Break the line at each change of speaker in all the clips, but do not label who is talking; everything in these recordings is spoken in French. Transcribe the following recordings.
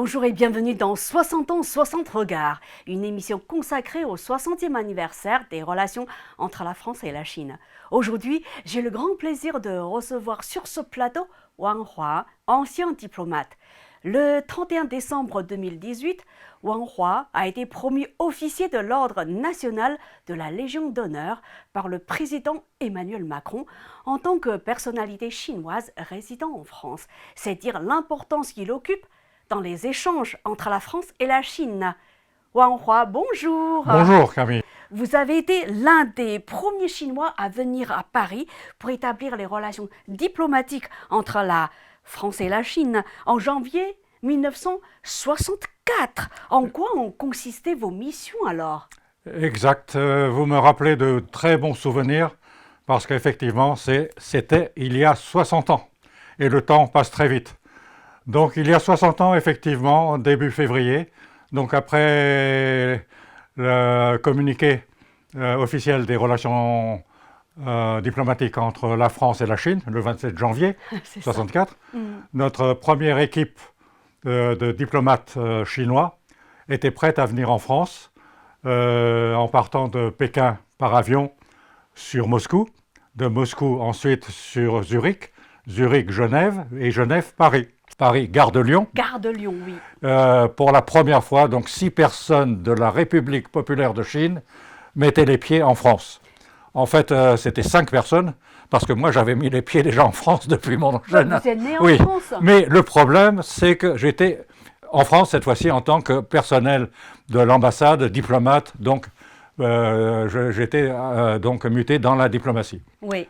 Bonjour et bienvenue dans 60 ans, 60 regards, une émission consacrée au 60e anniversaire des relations entre la France et la Chine. Aujourd'hui, j'ai le grand plaisir de recevoir sur ce plateau Wang Hua, ancien diplomate. Le 31 décembre 2018, Wang Hua a été promu officier de l'Ordre national de la Légion d'honneur par le président Emmanuel Macron en tant que personnalité chinoise résidant en France. C'est dire l'importance qu'il occupe dans les échanges entre la France et la Chine. Wang Hua, bonjour.
Bonjour Camille.
Vous avez été l'un des premiers Chinois à venir à Paris pour établir les relations diplomatiques entre la France et la Chine en janvier 1964. En quoi ont consisté vos missions alors?
Exact, vous me rappelez de très bons souvenirs parce qu'effectivement c'était il y a 60 ans et le temps passe très vite. Donc il y a 60 ans effectivement, début février, donc après le communiqué officiel des relations diplomatiques entre la France et la Chine, le 27 janvier 1964, notre première équipe de diplomates chinois était prête à venir en France en partant de Pékin par avion sur Moscou, de Moscou ensuite sur Zurich, Zurich-Genève et Genève-Paris. Paris, Gare de Lyon.
Gare de Lyon, oui.
Pour la première fois, donc 6 personnes de la République populaire de Chine mettaient les pieds en France. En fait, c'était 5 personnes, parce que moi j'avais mis les pieds déjà en France depuis mon jeune âge.
Vous êtes né en
Oui,
France.
mais le problème, c'est que j'étais en France cette fois-ci en tant que personnel de l'ambassade, diplomate, donc j'étais donc muté dans la diplomatie.
Oui.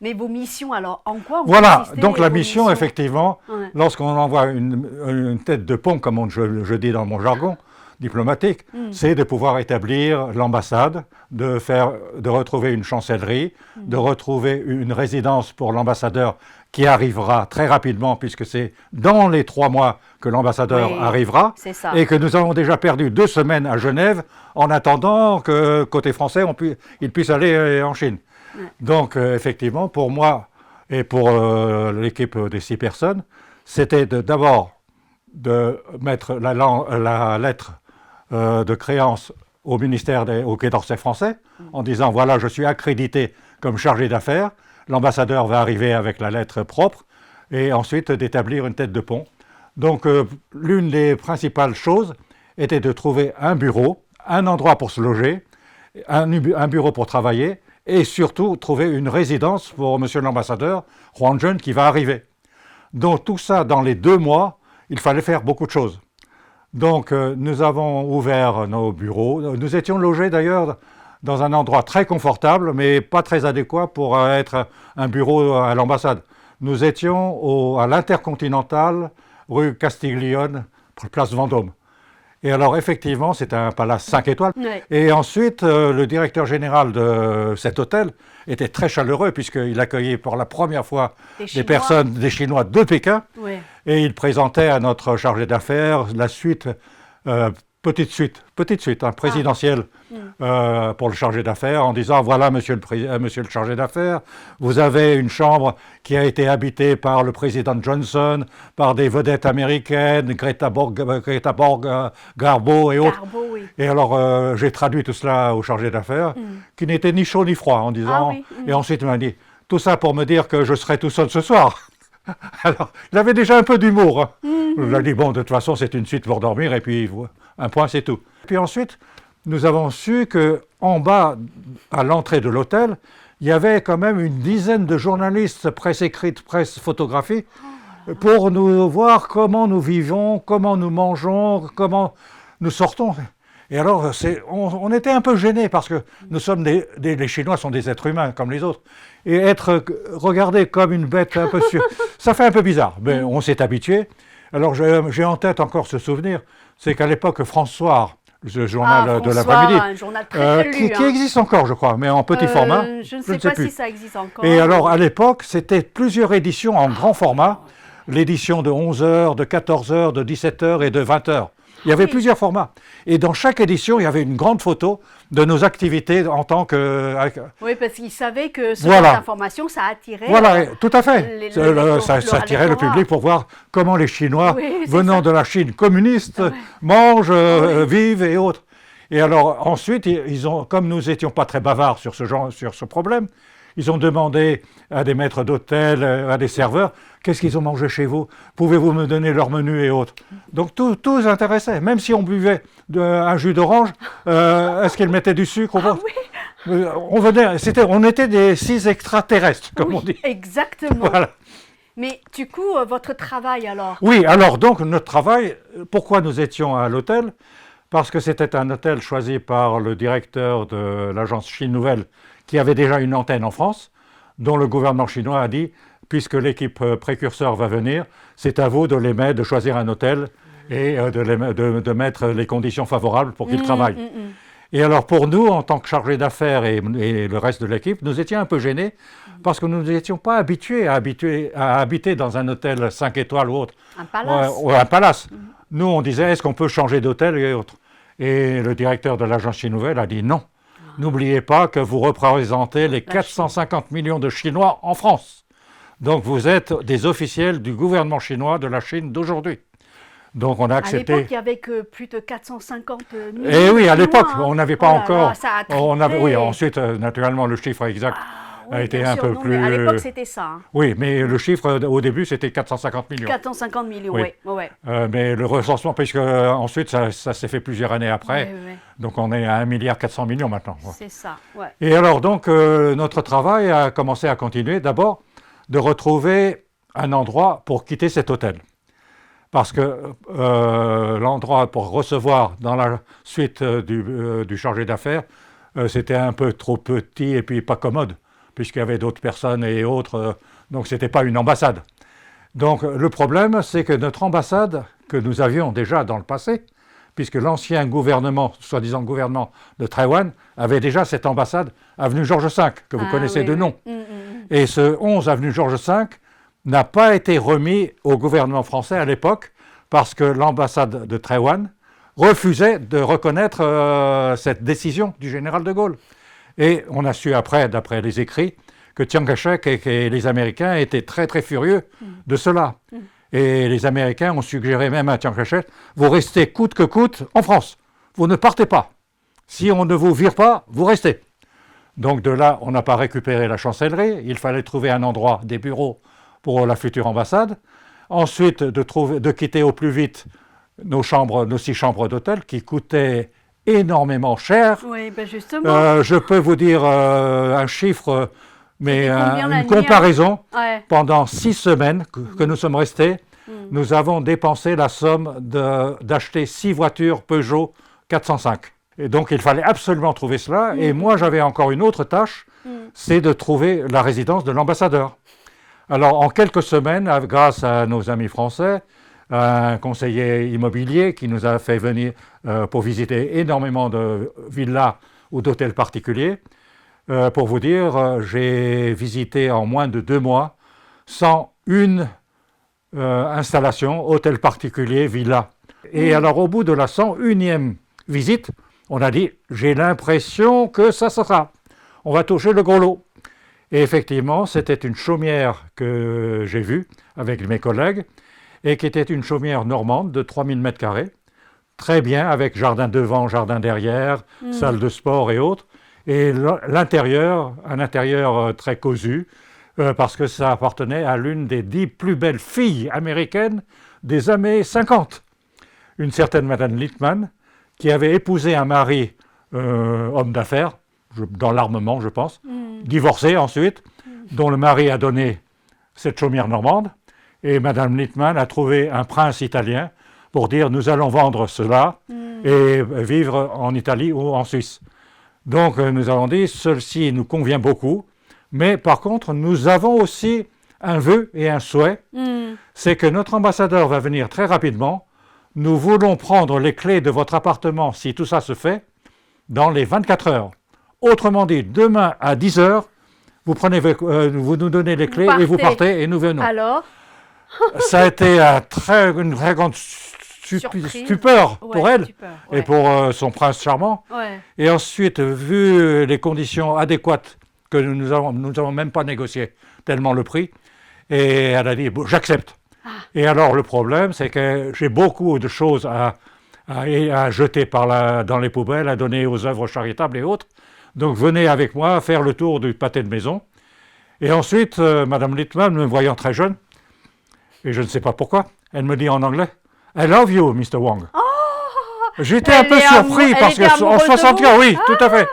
Mais vos missions, alors, en quoi
Voilà, donc la mission, effectivement, lorsqu'on envoie une tête de pont, comme je dis dans mon jargon diplomatique, c'est de pouvoir établir l'ambassade, de retrouver une chancellerie, de retrouver une résidence pour l'ambassadeur qui arrivera très rapidement, puisque c'est dans les 3 mois que l'ambassadeur arrivera, et que nous avons déjà perdu 2 semaines à Genève en attendant que, côté français, il puisse aller en Chine. Donc, effectivement, pour moi et pour l'équipe des 6 personnes, c'était d'abord de mettre la lettre de créance au ministère au Quai d'Orsay français, en disant, voilà, je suis accrédité comme chargé d'affaires, l'ambassadeur va arriver avec la lettre propre, et ensuite d'établir une tête de pont. Donc, l'une des principales choses était de trouver un bureau, un endroit pour se loger, un bureau pour travailler, et surtout trouver une résidence pour monsieur l'ambassadeur Huang Zhen qui va arriver. Donc tout ça, dans les 2 mois, il fallait faire beaucoup de choses. Donc nous avons ouvert nos bureaux. Nous étions logés d'ailleurs dans un endroit très confortable, mais pas très adéquat pour être un bureau à l'ambassade. Nous étions à l'Intercontinental, rue Castiglione, place Vendôme. Et alors, effectivement, c'était un palace 5 étoiles. Ouais. Et ensuite, le directeur général de cet hôtel était très chaleureux, puisqu'il accueillait pour la première fois des Chinois de Pékin. Ouais. Et il présentait à notre chargé d'affaires la suite, petite suite présidentielle pour le chargé d'affaires, en disant, voilà, monsieur le chargé d'affaires, vous avez une chambre qui a été habitée par le président Johnson, par des vedettes américaines, Greta Garbo et autres. Oui. Et alors, j'ai traduit tout cela au chargé d'affaires, qui n'était ni chaud ni froid, en disant, et ensuite il m'a dit, tout ça pour me dire que je serai tout seul ce soir. Alors, il avait déjà un peu d'humour. Je lui ai dit, bon, de toute façon, c'est une suite pour dormir, et puis un point, c'est tout. Puis ensuite, nous avons su qu'en bas, à l'entrée de l'hôtel, il y avait quand même une dizaine de journalistes, presse écrite, presse photographique, pour nous voir comment nous vivons, comment nous mangeons, comment nous sortons. Et alors, on était un peu gênés parce que nous sommes les Chinois sont des êtres humains comme les autres. Et être regardés comme une bête un peu ça fait un peu bizarre. Mais on s'est habitué. Alors, j'ai en tête encore ce souvenir, c'est qu'à l'époque, François, le journal de l'après-midi,
un journal très lu,
qui existe encore, je crois, mais en petit format.
Je ne sais pas si ça existe encore.
Et alors, à l'époque, c'était plusieurs éditions en grand format. L'édition de 11h, de 14h, de 17h et de 20h. Il y avait plusieurs formats. Et dans chaque édition, il y avait une grande photo de nos activités en tant que...
Oui, parce qu'ils savaient que ce genre d'information, ça attirait...
Voilà, tout à fait. Ça attirait le public pour voir comment les Chinois, venant de la Chine communiste, mangent, vivent et autres. Et alors, ensuite, comme nous n'étions pas très bavards sur ce problème, ils ont demandé à des maîtres d'hôtel, à des serveurs, qu'est-ce qu'ils ont mangé chez vous? Pouvez-vous me donner leur menu et autres? Donc tout les intéressait. Même si on buvait un jus d'orange, est-ce qu'ils mettaient du sucre? On était des 6 extraterrestres, comme on dit.
Exactement. Voilà. Mais du coup, votre travail alors?
Oui, alors donc notre travail, pourquoi nous étions à l'hôtel? Parce que c'était un hôtel choisi par le directeur de l'agence Chine Nouvelle, qui avait déjà une antenne en France, dont le gouvernement chinois a dit, puisque l'équipe précurseur va venir, c'est à vous de choisir un hôtel et de mettre les conditions favorables pour qu'ils travaillent. Et alors pour nous, en tant que chargés d'affaires et le reste de l'équipe, nous étions un peu gênés parce que nous n'étions pas habitués à habiter dans un hôtel 5 étoiles ou autre.
Un palace.
Ou un palace. Nous, on disait, est-ce qu'on peut changer d'hôtel et autres? Et le directeur de l'agence Chine Nouvelle a dit non. N'oubliez pas que vous représentez les 450 millions de Chinois en France. Donc vous êtes des officiels du gouvernement chinois de la Chine d'aujourd'hui. Donc on a accepté.
À l'époque, il n'y avait que plus de 450 millions.
Eh oui, à l'époque, on n'avait pas encore.
Oui,
ensuite, naturellement, le chiffre exact a été un peu plus.
Mais à l'époque, c'était ça. Hein.
Oui, mais le chiffre au début, c'était 450 millions.
450 millions, oui.
Mais le recensement, puisque ensuite, ça s'est fait plusieurs années après. Oui. Donc on est à 1,4 milliard maintenant.
C'est ça, ouais.
Et alors, donc, notre travail a commencé à continuer. D'abord, de retrouver un endroit pour quitter cet hôtel. Parce que l'endroit pour recevoir dans la suite du chargé d'affaires, c'était un peu trop petit et puis pas commode, puisqu'il y avait d'autres personnes et autres, donc ce n'était pas une ambassade. Donc le problème, c'est que notre ambassade, que nous avions déjà dans le passé, puisque l'ancien gouvernement, soi-disant gouvernement de Taïwan, avait déjà cette ambassade avenue Georges V, que vous connaissez de nom. Et ce 11 avenue Georges V n'a pas été remis au gouvernement français à l'époque, parce que l'ambassade de Taïwan refusait de reconnaître cette décision du général de Gaulle. Et on a su après, d'après les écrits, que Chiang Kai-shek et les Américains étaient très très furieux de cela. Et les Américains ont suggéré même à Chiang Kai-shek, vous restez coûte que coûte en France, vous ne partez pas. Si on ne vous vire pas, vous restez. Donc de là, on n'a pas récupéré la chancellerie, il fallait trouver un endroit, des bureaux pour la future ambassade. Ensuite, de quitter au plus vite nos 6 chambres d'hôtel qui coûtaient énormément cher.
Oui, ben justement.
Je peux vous dire un chiffre, mais une comparaison.
Ouais.
Pendant 6 semaines que nous sommes restés, nous avons dépensé la somme d'acheter 6 voitures Peugeot 405. Et donc, il fallait absolument trouver cela. Et moi, j'avais encore une autre tâche, c'est de trouver la résidence de l'ambassadeur. Alors, en quelques semaines, grâce à nos amis français, un conseiller immobilier qui nous a fait venir pour visiter énormément de villas ou d'hôtels particuliers. Pour vous dire, j'ai visité en moins de 2 mois 101 installations, hôtels particuliers, villas. Et alors, au bout de la 101e visite, on a dit, j'ai l'impression que ça sera. On va toucher le gros lot. Et effectivement, c'était une chaumière que j'ai vue avec mes collègues, et qui était une chaumière normande de 3000 m², très bien, avec jardin devant, jardin derrière, salle de sport et autres. Et l'intérieur, un intérieur très cossu, parce que ça appartenait à l'une des 10 plus belles filles américaines des années 50. Une certaine Madame Littman, qui avait épousé un mari, homme d'affaires, dans l'armement, je pense, divorcé ensuite, dont le mari a donné cette chaumière normande. Et Madame Littman a trouvé un prince italien pour dire nous allons vendre cela et vivre en Italie ou en Suisse. Donc nous avons dit ceci nous convient beaucoup, mais par contre nous avons aussi un vœu et un souhait, c'est que notre ambassadeur va venir très rapidement. Nous voulons prendre les clés de votre appartement, si tout ça se fait, dans les 24 heures. Autrement dit, demain à 10 heures, vous nous donnez les clés et vous partez et nous venons.
Alors
ça a été une très grande stupeur pour elle et pour son prince charmant. Ouais. Et ensuite, vu les conditions adéquates que nous n'avons même pas négocié, tellement le prix, et elle a dit bon, j'accepte. Ah. Et alors le problème, c'est que j'ai beaucoup de choses à jeter dans les poubelles, à donner aux œuvres charitables et autres. Donc venez avec moi faire le tour du pâté de maison. Et ensuite, Madame Littmann, me voyant très jeune, et je ne sais pas pourquoi, elle me dit en anglais « I love you, Mr. Wang oh ». J'étais un peu surpris parce qu'en 64, oui, tout à fait.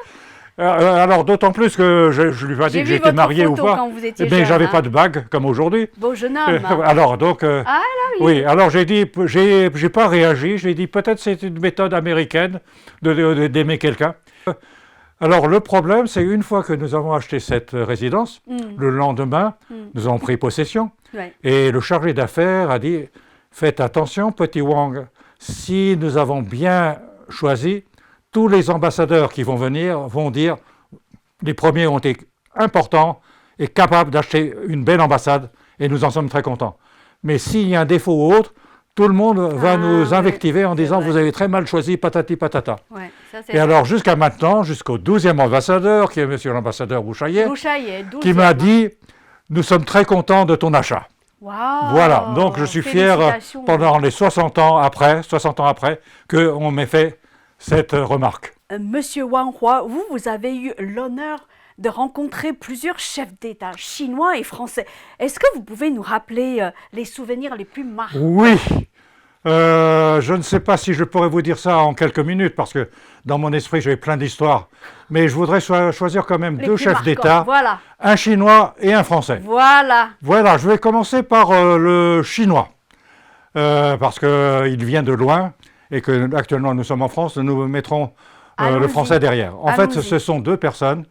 Alors d'autant plus que je lui ai dit que j'étais marié ou pas. Eh bien, j'avais pas de bague comme aujourd'hui.
Beau jeune homme.
Alors donc, oui. Alors j'ai dit, j'ai pas réagi. J'ai dit peut-être c'est une méthode américaine d'aimer quelqu'un. Alors le problème, c'est une fois que nous avons acheté cette résidence, le lendemain, nous avons pris possession. Ouais. Et le chargé d'affaires a dit, faites attention, petit Wang, si nous avons bien choisi, tous les ambassadeurs qui vont venir vont dire les premiers ont été importants et capables d'acheter une belle ambassade et nous en sommes très contents. Mais s'il y a un défaut ou autre, tout le monde va nous invectiver en disant vous avez très mal choisi, patati patata. Ouais, ça, et alors jusqu'à maintenant, jusqu'au 12e ambassadeur, qui est monsieur l'ambassadeur Bouchaillet, qui m'a dit nous sommes très contents de ton achat. Wow, voilà, donc je suis fier pendant les 60 ans après, qu'on m'ait fait cette remarque.
Monsieur Wang Hua, vous avez eu l'honneur de rencontrer plusieurs chefs d'État chinois et français. Est-ce que vous pouvez nous rappeler les souvenirs les plus marquants?
Oui, je ne sais pas si je pourrais vous dire ça en quelques minutes parce que dans mon esprit j'ai plein d'histoires. Mais je voudrais choisir quand même deux chefs d'État, voilà. Un Chinois et un Français. Voilà, je vais commencer par le Chinois parce qu'il vient de loin. Et que actuellement nous sommes en France, nous mettrons le français derrière. En fait, ce sont deux personnes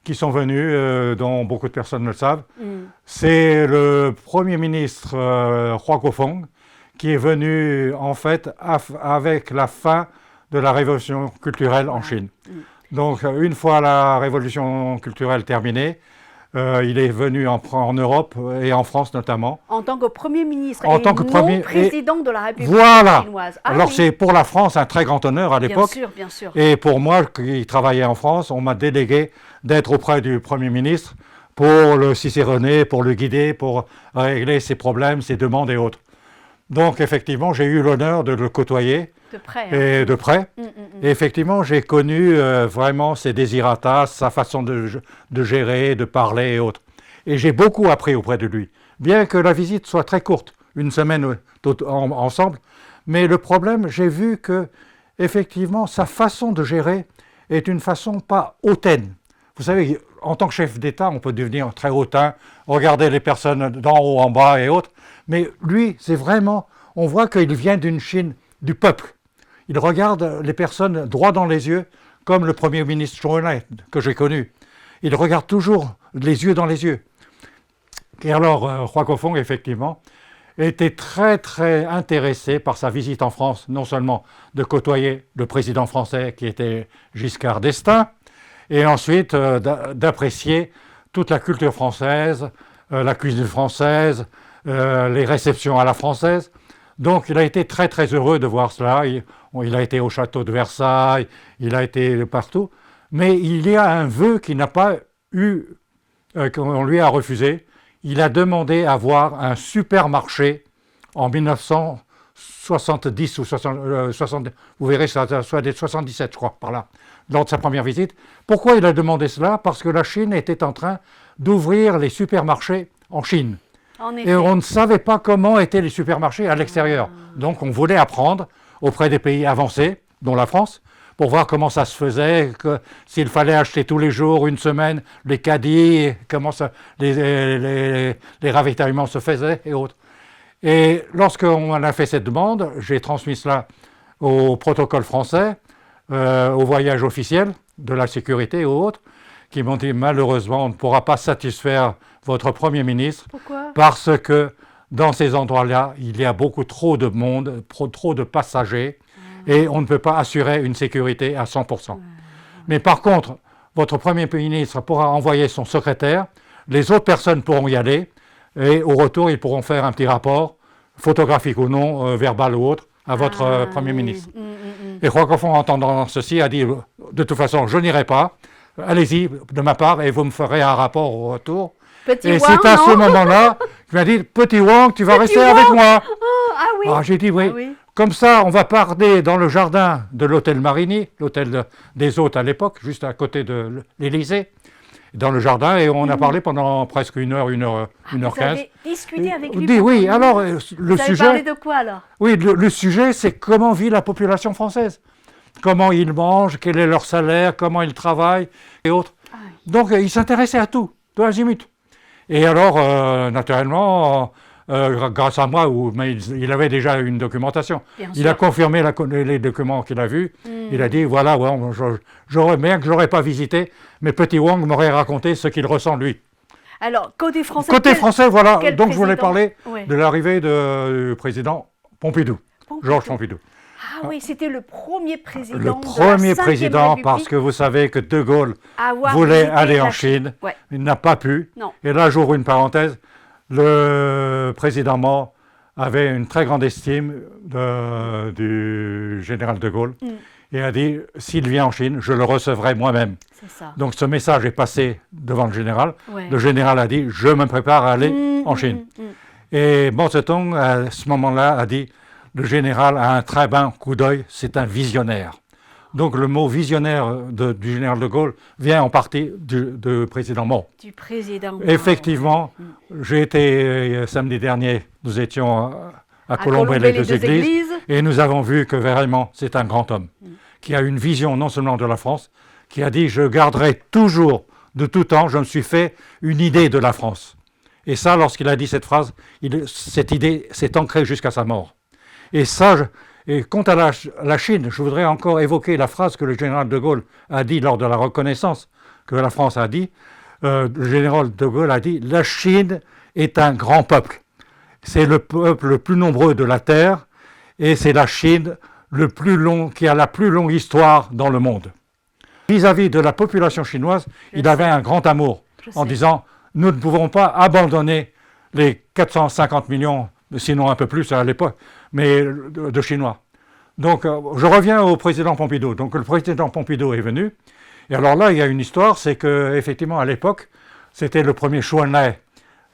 qui sont venues, dont beaucoup de personnes le savent. C'est le Premier ministre Hua Guofeng qui est venu en fait avec la fin de la révolution culturelle en Chine. Donc une fois la révolution culturelle terminée, il est venu en Europe et en France notamment.
En tant que Premier ministre et président de la République chinoise.
Ah, alors c'est pour la France un très grand honneur à l'époque.
Bien sûr, bien sûr.
Et pour moi, qui travaillais en France, on m'a délégué d'être auprès du Premier ministre pour le ciceronner, pour le guider, pour régler ses problèmes, ses demandes et autres. Donc effectivement, j'ai eu l'honneur de le côtoyer.
De près.
Et de près. Et effectivement, j'ai connu vraiment ses désirata, sa façon de gérer, de parler et autres. Et j'ai beaucoup appris auprès de lui. Bien que la visite soit très courte, une semaine ensemble. Mais le problème, j'ai vu que, effectivement, sa façon de gérer est une façon pas hautaine. Vous savez, en tant que chef d'État, on peut devenir très hautain, regarder les personnes d'en haut en bas et autres. Mais lui, c'est vraiment, on voit qu'il vient d'une Chine du peuple. Il regarde les personnes droit dans les yeux, comme le Premier ministre Zhou Enlai que j'ai connu. Il regarde toujours les yeux dans les yeux. Et alors, Hua Guofeng, effectivement, était très, très intéressé par sa visite en France, non seulement de côtoyer le président français qui était Giscard d'Estaing, et ensuite d'apprécier toute la culture française, la cuisine française, les réceptions à la française. Donc il a été très très heureux de voir cela. Il a été au château de Versailles, il a été partout. Mais il y a un vœu qu'il n'a pas eu, qu'on lui a refusé. Il a demandé à voir un supermarché en 1970 ou 60, vous verrez, ça doit être 77, je crois, par là, lors de sa première visite. Pourquoi il a demandé cela? Parce que la Chine était en train d'ouvrir les supermarchés en Chine. Et on ne savait pas comment étaient les supermarchés à l'extérieur. Donc on voulait apprendre auprès des pays avancés, dont la France, pour voir comment ça se faisait, s'il fallait acheter tous les jours, une semaine, les caddies, comment les ravitaillements se faisaient et autres. Et lorsqu'on a fait cette demande, j'ai transmis cela au protocole français, au voyage officiel de la sécurité et autres, qui m'ont dit malheureusement on ne pourra pas satisfaire votre Premier ministre.
Pourquoi?
Parce que dans ces endroits-là, il y a beaucoup trop de monde, trop de passagers, et on ne peut pas assurer une sécurité à 100%. Mais par contre, votre Premier ministre pourra envoyer son secrétaire, les autres personnes pourront y aller, et au retour, ils pourront faire un petit rapport, photographique ou non, verbal ou autre, à votre Premier ministre. Et Roquefort, en entendant ceci, a dit, de toute façon, je n'irai pas, allez-y de ma part et vous me ferez un rapport au retour. Et c'est à ce moment-là qu'il m'a dit, Petit Wang, tu vas rester avec moi.
Ah oui.
Alors j'ai dit oui. Comme ça, on va parler dans le jardin de l'hôtel Marigny, l'hôtel des hôtes à l'époque, juste à côté de l'Élysée, dans le jardin, et on a parlé pendant presque 1h15.
Vous avez discuté avec lui?
Oui, alors le
sujet... Vous avez parlé de quoi alors?
Oui, le sujet, c'est comment vit la population française. Comment ils mangent, quel est leur salaire, comment ils travaillent, et autres. Donc, il s'intéressait à tout, de l'azimut. Et alors, naturellement... grâce à moi, mais il avait déjà une documentation. Il a confirmé les documents qu'il a vus. Il a dit, voilà, j'aurais bien que je n'aurais pas visité, mais Petit Wang m'aurait raconté ce qu'il ressent lui.
Alors, côté français...
Côté français, voilà. Donc, je voulais parler de l'arrivée du président Pompidou, Georges Pompidou.
Ah oui, c'était le premier président
Le premier président, parce que vous savez que De Gaulle voulait aller en Chine. Il n'a pas pu. Et là, j'ouvre une parenthèse. Le président mort avait une très grande estime du général de Gaulle et a dit, s'il vient en Chine, je le recevrai moi-même. Donc ce message est passé devant le général. Le général a dit, je me prépare à aller en Chine. Et Mao Tse-tung, à ce moment-là, a dit, le général a un très bon coup d'œil, c'est un visionnaire. Donc le mot visionnaire du général de Gaulle vient en partie du président Mao. Du président Mao. Effectivement, j'ai été samedi dernier, nous étions à Colombey-les-Deux-Églises et nous avons vu que vraiment c'est un grand homme qui a une vision non seulement de la France, qui a dit « je garderai toujours, de tout temps, je me suis fait une idée de la France ». Et ça, lorsqu'il a dit cette phrase, cette idée s'est ancrée jusqu'à sa mort. Et ça... Et quant à la Chine, je voudrais encore évoquer la phrase que le général de Gaulle a dit lors de la reconnaissance que la France a dit. Le général de Gaulle a dit « La Chine est un grand peuple. C'est le peuple le plus nombreux de la Terre et c'est la Chine qui a la plus longue histoire dans le monde. » Vis-à-vis de la population chinoise, il avait un grand amour en disant « Nous ne pouvons pas abandonner les 450 millions, sinon un peu plus à l'époque, mais de Chinois. » Donc, je reviens au président Pompidou. Donc, le président Pompidou est venu. Et alors là, il y a une histoire, c'est qu'effectivement, à l'époque, c'était le premier Chou En-lai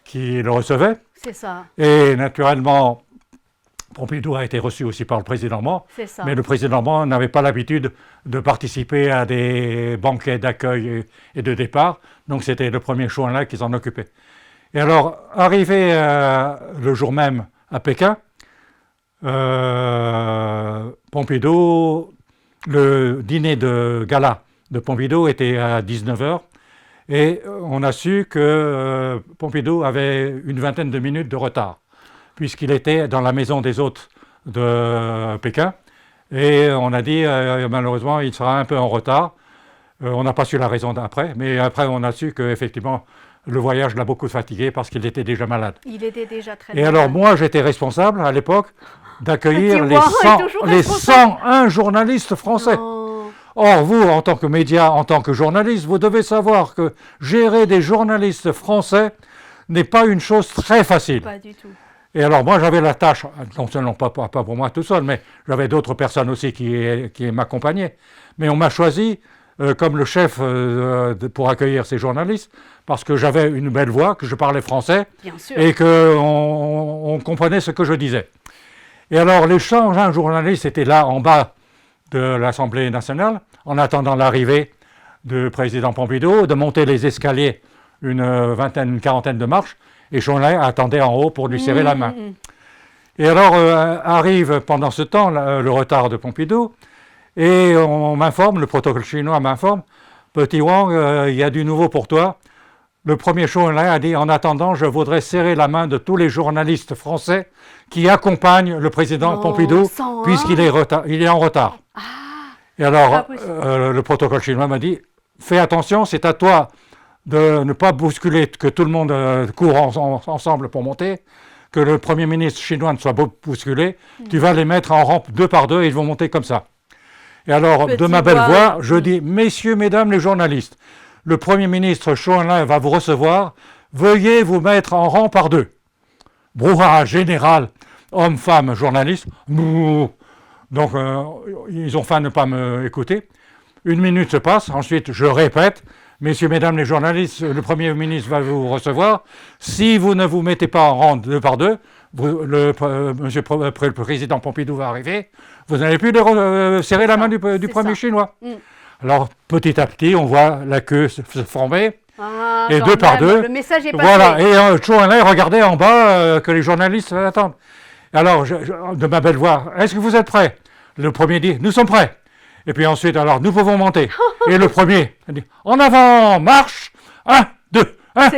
qui le recevait.
C'est ça.
Et naturellement, Pompidou a été reçu aussi par le président Mao. C'est ça. Mais le président Mao n'avait pas l'habitude de participer à des banquets d'accueil et de départ. Donc, c'était le premier Chou En-lai qui s'en occupait. Et alors, arrivé le jour même à Pékin, Pompidou, le dîner de gala de Pompidou était à 19h et on a su que Pompidou avait une vingtaine de minutes de retard puisqu'il était dans la maison des hôtes de Pékin et on a dit malheureusement il sera un peu en retard. On n'a pas su la raison d'après, mais après on a su qu'effectivement le voyage l'a beaucoup fatigué parce qu'il était déjà malade. Il était déjà très malade. Et alors moi j'étais responsable à l'époque d'accueillir les 101 journalistes français. Or, vous, en tant que média, en tant que journaliste, vous devez savoir que gérer des journalistes français n'est pas une chose très facile. Pas du tout. Et alors, moi, j'avais la tâche, non seulement pas pour moi tout seul, mais j'avais d'autres personnes aussi qui m'accompagnaient. Mais on m'a choisi comme le chef pour accueillir ces journalistes, parce que j'avais une belle voix, que je parlais français, et qu'on comprenait ce que je disais. Et alors, les 101 journalistes étaient là, en bas de l'Assemblée nationale, en attendant l'arrivée du président Pompidou, de monter les escaliers, une quarantaine de marches, et Chou En-lai attendait en haut pour lui serrer la main. Et alors, arrive pendant ce temps, le retard de Pompidou, et on m'informe, le protocole chinois m'informe, « Petit Wang, il y a du nouveau pour toi. » Le premier Chou En-lai a dit « En attendant, je voudrais serrer la main de tous les journalistes français qui accompagnent le président Pompidou, puisqu'il est en retard. » Et alors, le protocole chinois m'a dit « Fais attention, c'est à toi de ne pas bousculer, que tout le monde court ensemble pour monter, que le Premier ministre chinois ne soit pas bousculé. Tu vas les mettre en rampe deux par deux et ils vont monter comme ça. » Et alors, de ma belle voix, je dis « Messieurs, mesdames les journalistes, le Premier ministre Chou En-lai va vous recevoir, veuillez vous mettre en rang par deux. » Brouhaha général, homme, femme, journaliste. Donc, ils ont faim de ne pas m'écouter. 1 minute se passe, ensuite je répète, messieurs, mesdames les journalistes, le Premier ministre va vous recevoir. Si vous ne vous mettez pas en rang 2 par 2, monsieur le président Pompidou va arriver, vous n'allez plus serrer la main du premier Chinois. Alors, petit à petit, on voit la queue se former. Et 2 par 2.
Le message est passé.
Voilà, et Zhou Enlai regardait en bas que les journalistes attendent. Alors, de ma belle voix, est-ce que vous êtes prêts? Le premier dit, nous sommes prêts. Et puis ensuite, alors, nous pouvons monter. Et le premier dit, en avant, marche, 1, 2, 1, 2.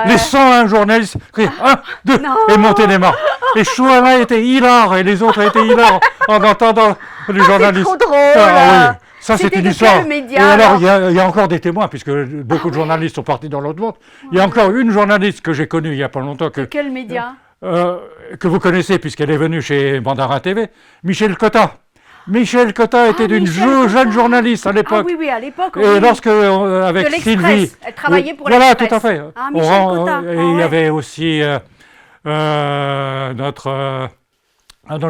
Les 101 journalistes crient 1, 2, et montaient les marches. Et Zhou Enlai était hilar, et les autres étaient hilars en entendant les journalistes.
C'est trop drôle.
Oui. Ça, c'est une histoire. Et alors, il y a encore des témoins, puisque beaucoup de journalistes sont partis dans l'autre monde. Il y a encore une journaliste que j'ai connue il n'y a pas longtemps.
Quel média
que vous connaissez, puisqu'elle est venue chez Mandarin TV, Michel Cotta. Michel Cotta était d'une jeune journaliste à l'époque.
Ah oui, à l'époque.
Et lorsque, avec Sylvie...
Elle travaillait pour l'Express.
Voilà, tout à fait.
Ah, Michel Cotta.
Et il y avait aussi notre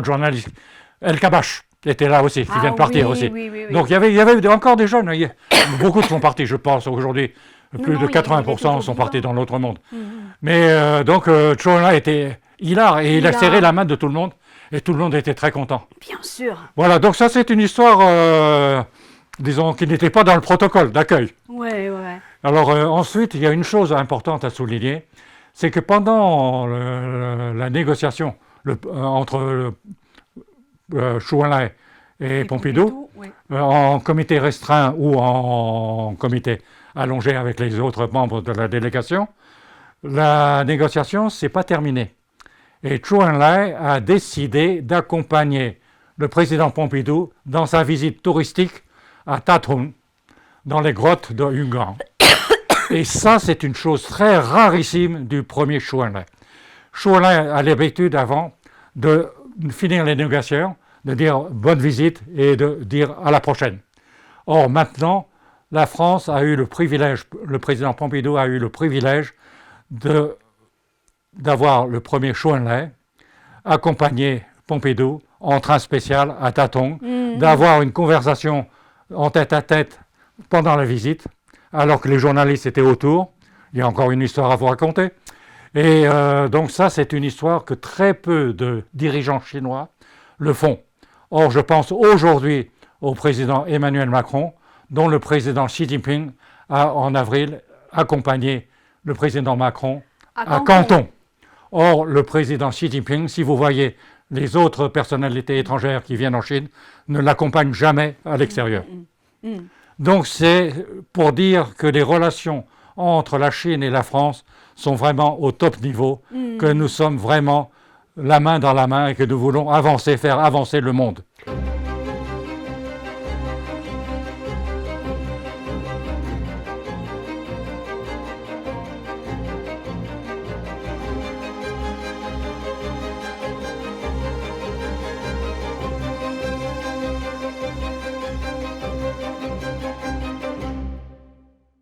journaliste, El Kabash, qui était là aussi, qui vient de partir aussi.
Oui.
Donc il y avait encore des jeunes. Beaucoup sont partis, je pense, aujourd'hui. Plus de 80% sont partis dans l'autre monde. Mais donc, Zhou Enlai était hilar et il a serré la main de tout le monde. Et tout le monde était très content.
Bien sûr.
Voilà, donc ça c'est une histoire, disons, qui n'était pas dans le protocole d'accueil.
Ouais.
Alors ensuite, il y a une chose importante à souligner, c'est que pendant la négociation entre Zhou Enlai et Pompidou, en comité restreint ou en comité allongé avec les autres membres de la délégation, la négociation s'est pas terminée. Et Zhou Enlai a décidé d'accompagner le président Pompidou dans sa visite touristique à Tatung, dans les grottes de Yungan. Et ça, c'est une chose très rarissime du premier Zhou Enlai. Zhou Enlai a l'habitude avant de finir les négociations, de dire bonne visite et de dire à la prochaine. Or maintenant, la France a eu le privilège, le président Pompidou a eu le privilège d'avoir le premier Zhou Enlai accompagner Pompidou en train spécial à Tatung, d'avoir une conversation en tête à tête pendant la visite, alors que les journalistes étaient autour. Il y a encore une histoire à vous raconter. Et donc ça, c'est une histoire que très peu de dirigeants chinois le font. Or, je pense aujourd'hui au président Emmanuel Macron, dont le président Xi Jinping a en avril accompagné le président Macron à Canton. Or, le président Xi Jinping, si vous voyez les autres personnalités étrangères qui viennent en Chine, ne l'accompagnent jamais à l'extérieur. Donc c'est pour dire que les relations entre la Chine et la France sont vraiment au top niveau, que nous sommes vraiment la main dans la main et que nous voulons faire avancer le monde.